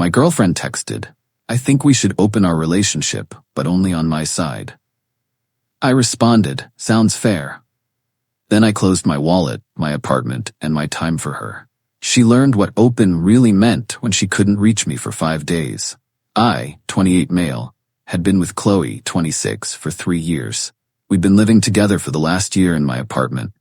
My girlfriend texted, "I think we should open our relationship, but only on my side." I responded, "Sounds fair." Then I closed my wallet, my apartment, and my time for her. She learned what open really meant when she couldn't reach me for 5 days. I, 28 male, had been with Qley, 26, for 3 years. We'd been living together for the last year in my apartment.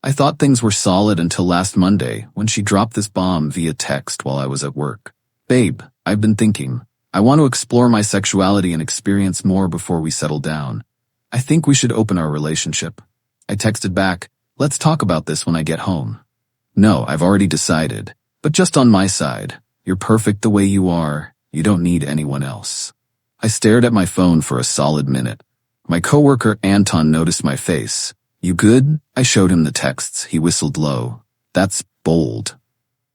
I thought things were solid until last Monday when she dropped this bomb via text while I was at work. "Babe, I've been thinking. I want to explore my sexuality and experience more before we settle down. I think we should open our relationship." I texted back, "Let's talk about this when I get home." "No, I've already decided. But just on my side. You're perfect the way you are. You don't need anyone else." I stared at my phone for a solid minute. My coworker Anton noticed my face. "You good?" I showed him the texts. He whistled low. "That's bold."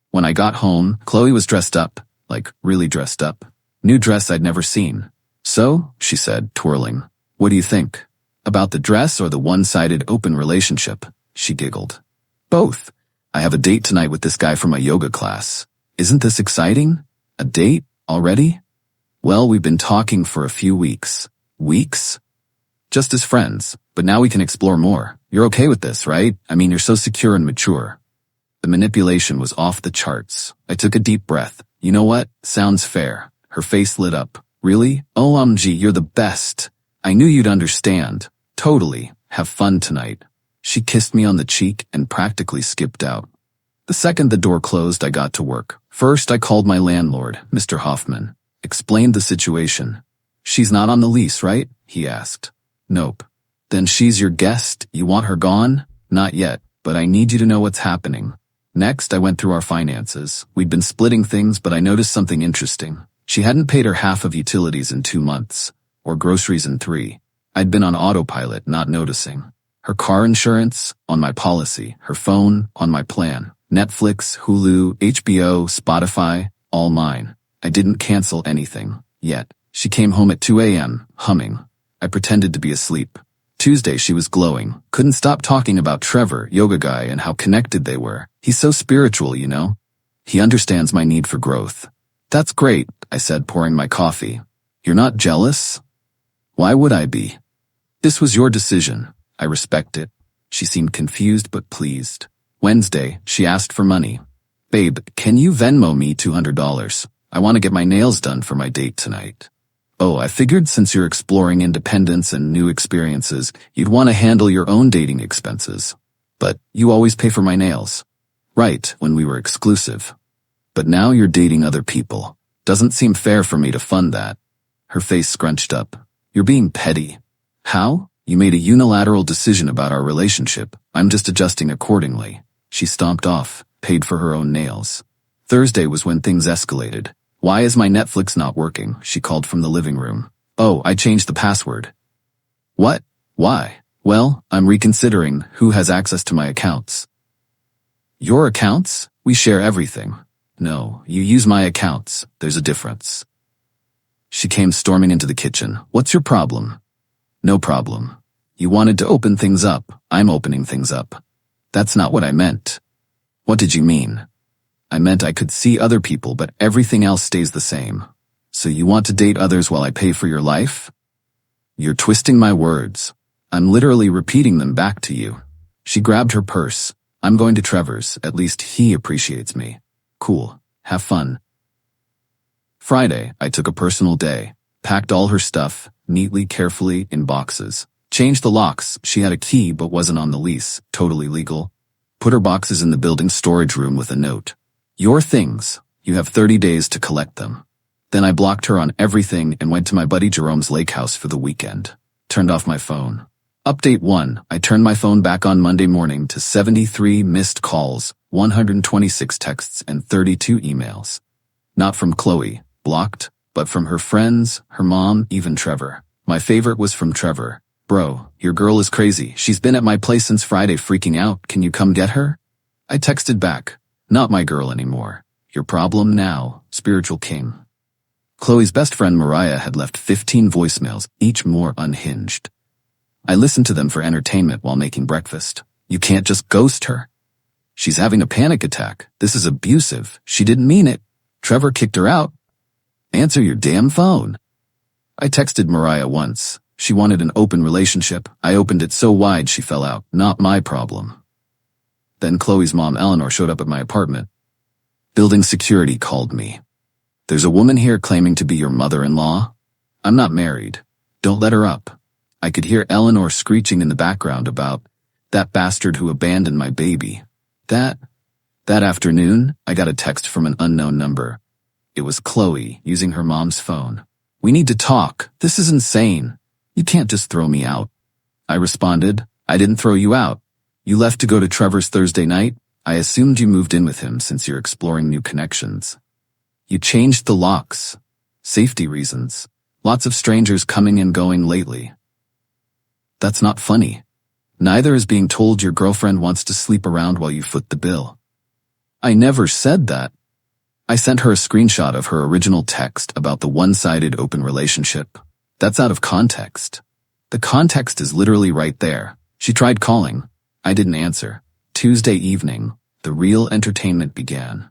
When I got home, Qley was dressed up, like really dressed up. New dress I'd never seen. "So," she said, twirling, "what do you think? About the dress or the one-sided open relationship?" She giggled. "Both. I have a date tonight with this guy from my yoga class. Isn't this exciting? A date? Already?" "Well, we've been talking for a few weeks." "Weeks?" "Just as friends, but now we can explore more. You're okay with this, right? I mean, you're so secure and mature." The manipulation was off the charts. I took a deep breath. "You know what? Sounds fair." Her face lit up. "Really? OMG, you're the best. I knew you'd understand. Totally. Have fun tonight." She kissed me on the cheek and practically skipped out. The second the door closed, I got to work. First, I called my landlord, Mr. Hoffman. Explained the situation. "She's not on the lease, right?" he asked. "Nope." "Then she's your guest? You want her gone?" "Not yet, but I need you to know what's happening." Next, I went through our finances. We'd been splitting things, but I noticed something interesting. She hadn't paid her half of utilities in 2 months, or groceries in 3. I'd been on autopilot, not noticing. Her car insurance, on my policy. Her phone, on my plan. Netflix, Hulu, HBO, Spotify, all mine. I didn't cancel anything, yet. She came home at 2 a.m., humming. I pretended to be asleep. Tuesday she was glowing, couldn't stop talking about Trevor, yoga guy, and how connected they were. He's so spiritual, you know? He understands my need for growth. "That's great," I said, pouring my coffee. "You're not jealous?" "Why would I be?" "This was your decision. I respect it." She seemed confused but pleased. Wednesday, she asked for money. "Babe, can you Venmo me $200? I want to get my nails done for my date tonight." "Oh, I figured since you're exploring independence and new experiences, you'd want to handle your own dating expenses. But you always pay for my nails." "Right, when we were exclusive. But now you're dating other people. Doesn't seem fair for me to fund that." Her face scrunched up. "You're being petty." "How? You made a unilateral decision about our relationship. I'm just adjusting accordingly." She stomped off, paid for her own nails. Thursday was when things escalated. "Why is my Netflix not working?" she called from the living room. "Oh, I changed the password." "What? Why?" "Well, I'm reconsidering who has access to my accounts." "Your accounts? We share everything." "No, you use my accounts. There's a difference." She came storming into the kitchen. "What's your problem?" "No problem. You wanted to open things up. I'm opening things up." "That's not what I meant." "What did you mean?" "I meant I could see other people, but everything else stays the same." "So you want to date others while I pay for your life?" "You're twisting my words. I'm literally repeating them back to you." She grabbed her purse. "I'm going to Trevor's. At least he appreciates me." "Cool. Have fun." Friday, I took a personal day. Packed all her stuff, neatly, carefully, in boxes. Changed the locks. She had a key but wasn't on the lease. Totally legal. Put her boxes in the building storage room with a note. "Your things. You have 30 days to collect them." Then I blocked her on everything and went to my buddy Jerome's lake house for the weekend. Turned off my phone. Update 1. I turned my phone back on Monday morning to 73 missed calls, 126 texts, and 32 emails. Not from Qley, blocked, but from her friends, her mom, even Trevor. My favorite was from Trevor. "Bro, your girl is crazy. She's been at my place since Friday freaking out. Can you come get her?" I texted back. "Not my girl anymore. Your problem now, Spiritual King." Qley's best friend Mariah had left 15 voicemails, each more unhinged. I listened to them for entertainment while making breakfast. You can't just ghost her. She's having a panic attack. This is abusive. She didn't mean it. Trevor kicked her out. Answer your damn phone. I texted Mariah once. She wanted an open relationship. I opened it so wide she fell out. Not my problem. Then Qley's mom Eleanor showed up at my apartment. Building security called me. There's a woman here claiming to be your mother-in-law. I'm not married. Don't let her up. I could hear Eleanor screeching in the background about that bastard who abandoned my baby. That afternoon, I got a text from an unknown number. It was Qley using her mom's phone. We need to talk. This is insane. You can't just throw me out. I responded, I didn't throw you out. You left to go to Trevor's Thursday night. I assumed you moved in with him since you're exploring new connections. You changed the locks. Safety reasons. Lots of strangers coming and going lately. That's not funny. Neither is being told your girlfriend wants to sleep around while you foot the bill. I never said that. I sent her a screenshot of her original text about the one-sided open relationship. That's out of context. The context is literally right there. She tried calling. I didn't answer. Tuesday evening, the real entertainment began.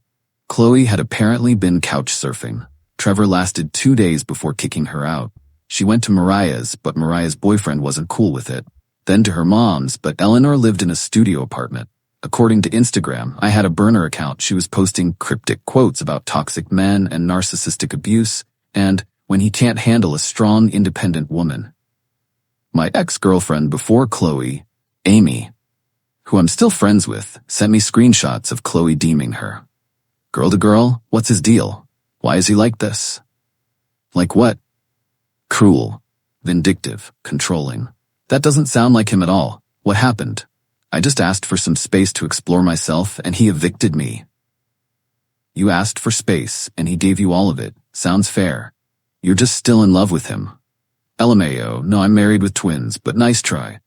Qley had apparently been couch surfing. Trevor lasted 2 days before kicking her out. She went to Mariah's, but Mariah's boyfriend wasn't cool with it. Then to her mom's, but Eleanor lived in a studio apartment. According to Instagram, I had a burner account. She was posting cryptic quotes about toxic men and narcissistic abuse, and when he can't handle a strong, independent woman. My ex-girlfriend before Qley, Amy, who I'm still friends with, sent me screenshots of Qley deeming her. Girl to girl, what's his deal? Why is he like this? Like what? Cruel, vindictive, controlling. That doesn't sound like him at all. What happened? I just asked for some space to explore myself and he evicted me. You asked for space and he gave you all of it. Sounds fair. You're just still in love with him. LMAO, no, I'm married with twins, but nice try.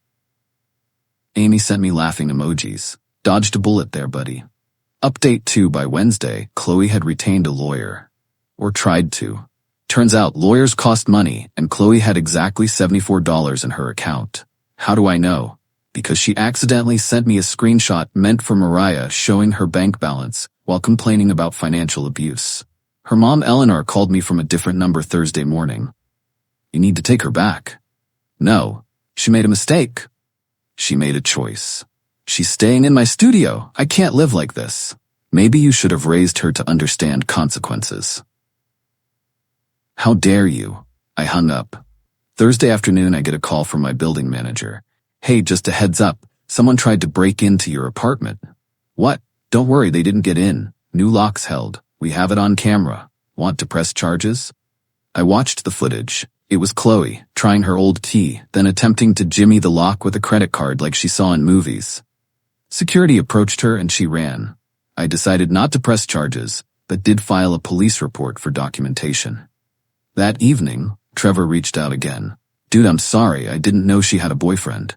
Amy sent me laughing emojis. Dodged a bullet there, buddy. Update 2 by Wednesday, Qley had retained a lawyer. Or tried to. Turns out lawyers cost money and Qley had exactly $74 in her account. How do I know? Because she accidentally sent me a screenshot meant for Mariah showing her bank balance while complaining about financial abuse. Her mom Eleanor called me from a different number Thursday morning. You need to take her back. No, she made a mistake. She made a choice. She's staying in my studio. I can't live like this. Maybe you should have raised her to understand consequences. How dare you? I hung up. Thursday afternoon, I get a call from my building manager. Hey, just a heads up, someone tried to break into your apartment. What? Don't worry, they didn't get in. New locks held. We have it on camera. Want to press charges? I watched the footage. It was Qley, trying her old key, then attempting to jimmy the lock with a credit card like she saw in movies. Security approached her and she ran. I decided not to press charges, but did file a police report for documentation. That evening, Trevor reached out again. Dude, I'm sorry, I didn't know she had a boyfriend.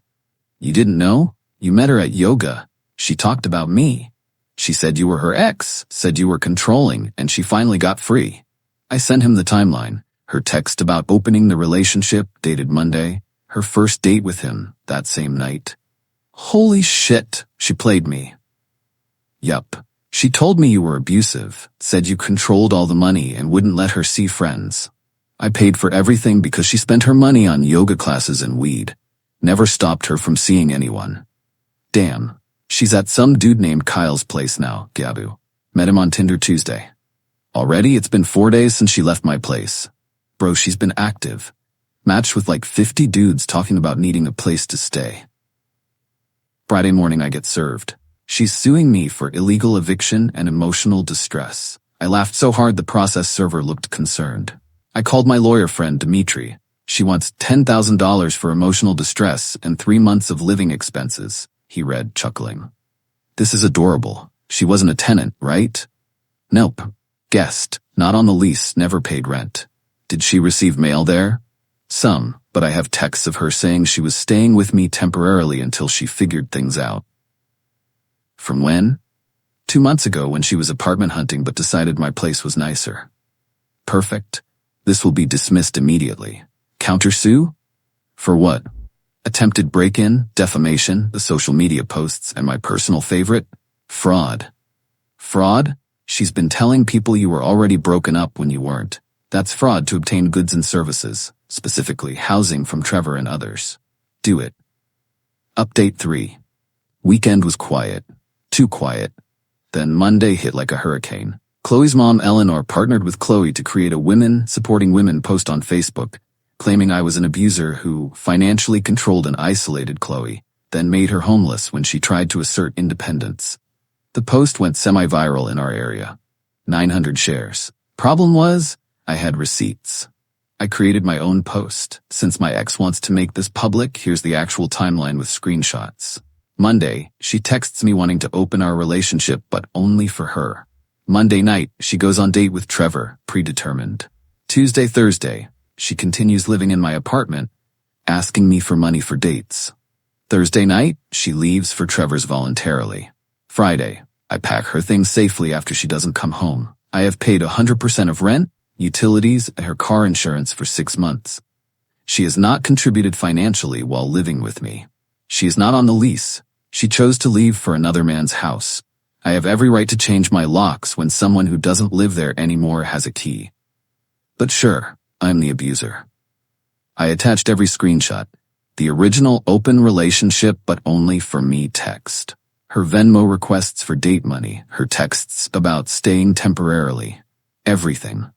You didn't know? You met her at yoga. She talked about me. She said you were her ex, said you were controlling, and she finally got free. I sent him the timeline. Her text about opening the relationship, dated Monday. Her first date with him, that same night. Holy shit, she played me. Yup. She told me you were abusive, said you controlled all the money and wouldn't let her see friends. I paid for everything because she spent her money on yoga classes and weed. Never stopped her from seeing anyone. Damn. She's at some dude named Kyle's place now, Gabu. Met him on Tinder Tuesday. Already, it's been 4 days since she left my place. Bro, she's been active. Matched with like 50 dudes talking about needing a place to stay. Friday morning I get served. She's suing me for illegal eviction and emotional distress. I laughed so hard the process server looked concerned. I called my lawyer friend Dimitri. She wants $10,000 for emotional distress and 3 months of living expenses, he read, chuckling. This is adorable. She wasn't a tenant, right? Nope. Guest, not on the lease, never paid rent. Did she receive mail there? Some, but I have texts of her saying she was staying with me temporarily until she figured things out. From when? 2 months ago when she was apartment hunting but decided my place was nicer. Perfect. This will be dismissed immediately. Countersue? For what? Attempted break-in, defamation, the social media posts, and my personal favorite? Fraud. Fraud? She's been telling people you were already broken up when you weren't. That's fraud to obtain goods and services, specifically housing from Trevor and others. Do it. Update 3. Weekend was quiet. Too quiet. Then Monday hit like a hurricane. Qley's mom Eleanor partnered with Qley to create a women supporting women post on Facebook, claiming I was an abuser who financially controlled and isolated Qley, then made her homeless when she tried to assert independence. The post went semi-viral in our area. 900 shares. Problem was, I had receipts. I created my own post. Since my ex wants to make this public, here's the actual timeline with screenshots. Monday, she texts me wanting to open our relationship, but only for her. Monday night, she goes on date with Trevor, predetermined. Tuesday, Thursday, she continues living in my apartment, asking me for money for dates. Thursday night, she leaves for Trevor's voluntarily. Friday, I pack her things safely after she doesn't come home. I have paid 100% of rent, utilities, and her car insurance for 6 months. She has not contributed financially while living with me. She is not on the lease. She chose to leave for another man's house. I have every right to change my locks when someone who doesn't live there anymore has a key. But sure, I'm the abuser. I attached every screenshot. The original open relationship but only for me text. Her Venmo requests for date money, her texts about staying temporarily. Everything.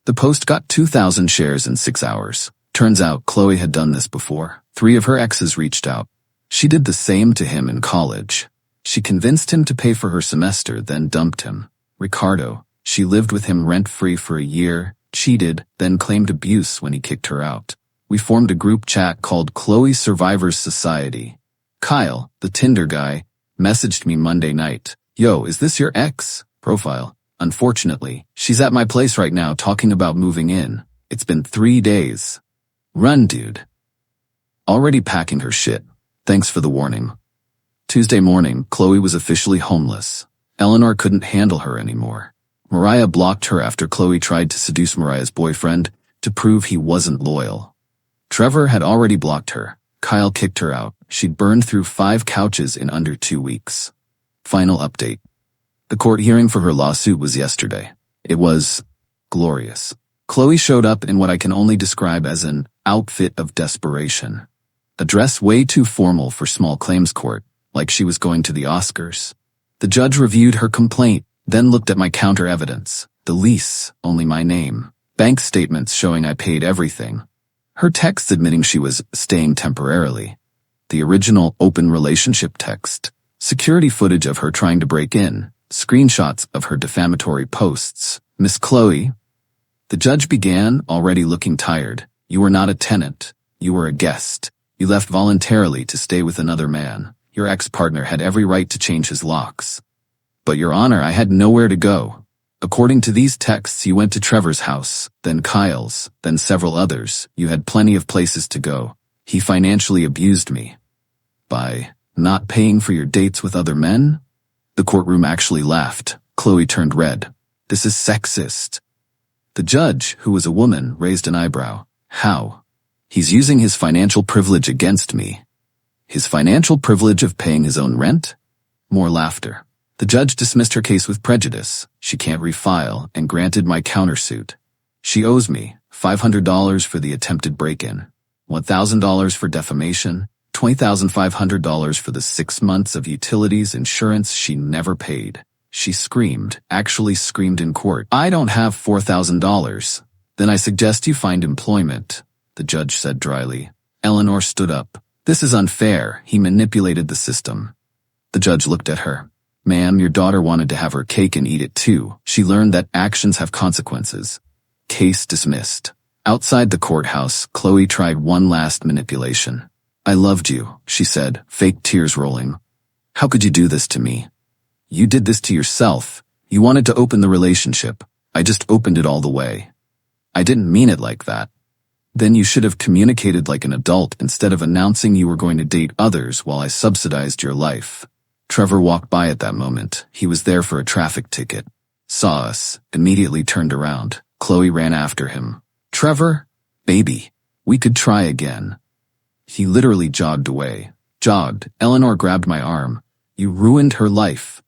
The post got 2,000 shares in 6 hours. Turns out Qley had done this before. 3 of her exes reached out. She did the same to him in college. She convinced him to pay for her semester, then dumped him. Ricardo. She lived with him rent-free for a year, cheated, then claimed abuse when he kicked her out. We formed a group chat called Qley Survivors Society. Kyle, the Tinder guy, messaged me Monday night. Yo, is this your ex? Profile. Unfortunately, she's at my place right now talking about moving in. It's been 3 days. Run, dude. Already packing her shit. Thanks for the warning. Tuesday morning, Qley was officially homeless. Eleanor couldn't handle her anymore. Mariah blocked her after Qley tried to seduce Mariah's boyfriend to prove he wasn't loyal. Trevor had already blocked her. Kyle kicked her out. She'd burned through 5 couches in under 2 weeks. Final update. The court hearing for her lawsuit was yesterday. It was glorious. Qley showed up in what I can only describe as an outfit of desperation. A dress way too formal for small claims court, like she was going to the Oscars. The judge reviewed her complaint, then looked at my counter evidence. The lease, only my name. Bank statements showing I paid everything. Her texts admitting she was staying temporarily. The original open relationship text. Security footage of her trying to break in. Screenshots of her defamatory posts. Miss Qley. The judge began, already looking tired. You were not a tenant. You were a guest. You left voluntarily to stay with another man. Your ex-partner had every right to change his locks. But Your Honor, I had nowhere to go. According to these texts, you went to Trevor's house, then Kyle's, then several others. You had plenty of places to go. He financially abused me. By not paying for your dates with other men? The courtroom actually laughed. Qley turned red. This is sexist. The judge, who was a woman, raised an eyebrow. How? He's using his financial privilege against me. His financial privilege of paying his own rent? More laughter. The judge dismissed her case with prejudice. She can't refile and granted my countersuit. She owes me $500 for the attempted break-in, $1,000 for defamation, $20,500 for the 6 months of utilities insurance she never paid. She screamed, actually screamed in court. I don't have $4,000. Then I suggest you find employment, the judge said dryly. Eleanor stood up. This is unfair. He manipulated the system. The judge looked at her. Ma'am, your daughter wanted to have her cake and eat it too. She learned that actions have consequences. Case dismissed. Outside the courthouse, Qley tried one last manipulation. I loved you, she said, fake tears rolling. How could you do this to me? You did this to yourself. You wanted to open the relationship. I just opened it all the way. I didn't mean it like that. Then you should have communicated like an adult instead of announcing you were going to date others while I subsidized your life. Trevor walked by at that moment. He was there for a traffic ticket. Saw us, immediately turned around. Qley ran after him. Trevor? Baby. We could try again. He literally jogged away. Jogged. Eleanor grabbed my arm. You ruined her life.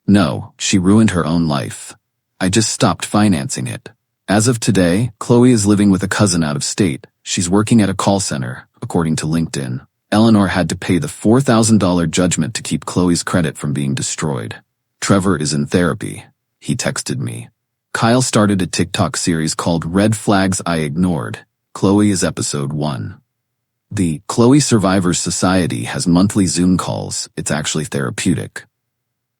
No, she ruined her own life. I just stopped financing it. As of today, Qley is living with a cousin out of state. She's working at a call center, according to LinkedIn. Eleanor had to pay the $4,000 judgment to keep Qley's credit from being destroyed. Trevor is in therapy. He texted me. Kyle started a TikTok series called Red Flags I Ignored. Qley is episode 1. The Qley Survivors Society has monthly Zoom calls. It's actually therapeutic.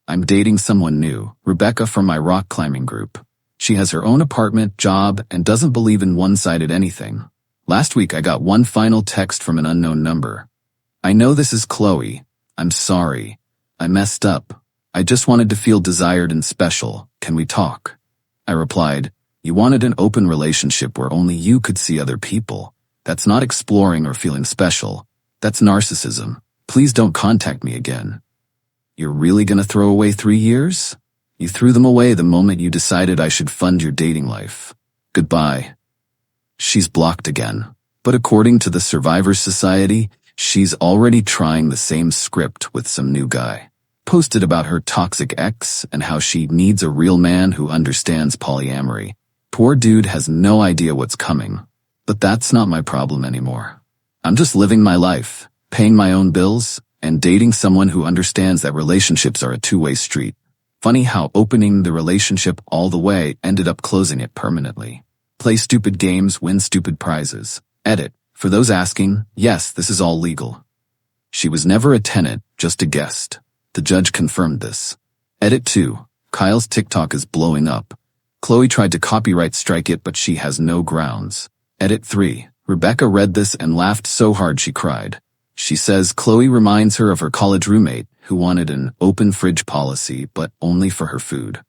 I'm dating someone new, Rebecca from my rock climbing group. She has her own apartment, job, and doesn't believe in one-sided anything. Last week I got one final text from an unknown number. I know this is Qley. I'm sorry. I messed up. I just wanted to feel desired and special. Can we talk? I replied, you wanted an open relationship where only you could see other people. That's not exploring or feeling special. That's narcissism. Please don't contact me again. You're really gonna throw away 3 years? You threw them away the moment you decided I should fund your dating life. Goodbye. She's blocked again. But according to the Survivors Society, she's already trying the same script with some new guy. Posted about her toxic ex and how she needs a real man who understands polyamory. Poor dude has no idea what's coming. But that's not my problem anymore. I'm just living my life, paying my own bills, and dating someone who understands that relationships are a two-way street. Funny how opening the relationship all the way ended up closing it permanently. Play stupid games, win stupid prizes. Edit. For those asking, yes, this is all legal. She was never a tenant, just a guest. The judge confirmed this. Edit 2. Kyle's TikTok is blowing up. Qley tried to copyright strike it, but she has no grounds. Edit 3. Rebecca read this and laughed so hard she cried. She says Qley reminds her of her college roommate who wanted an open fridge policy, but only for her food.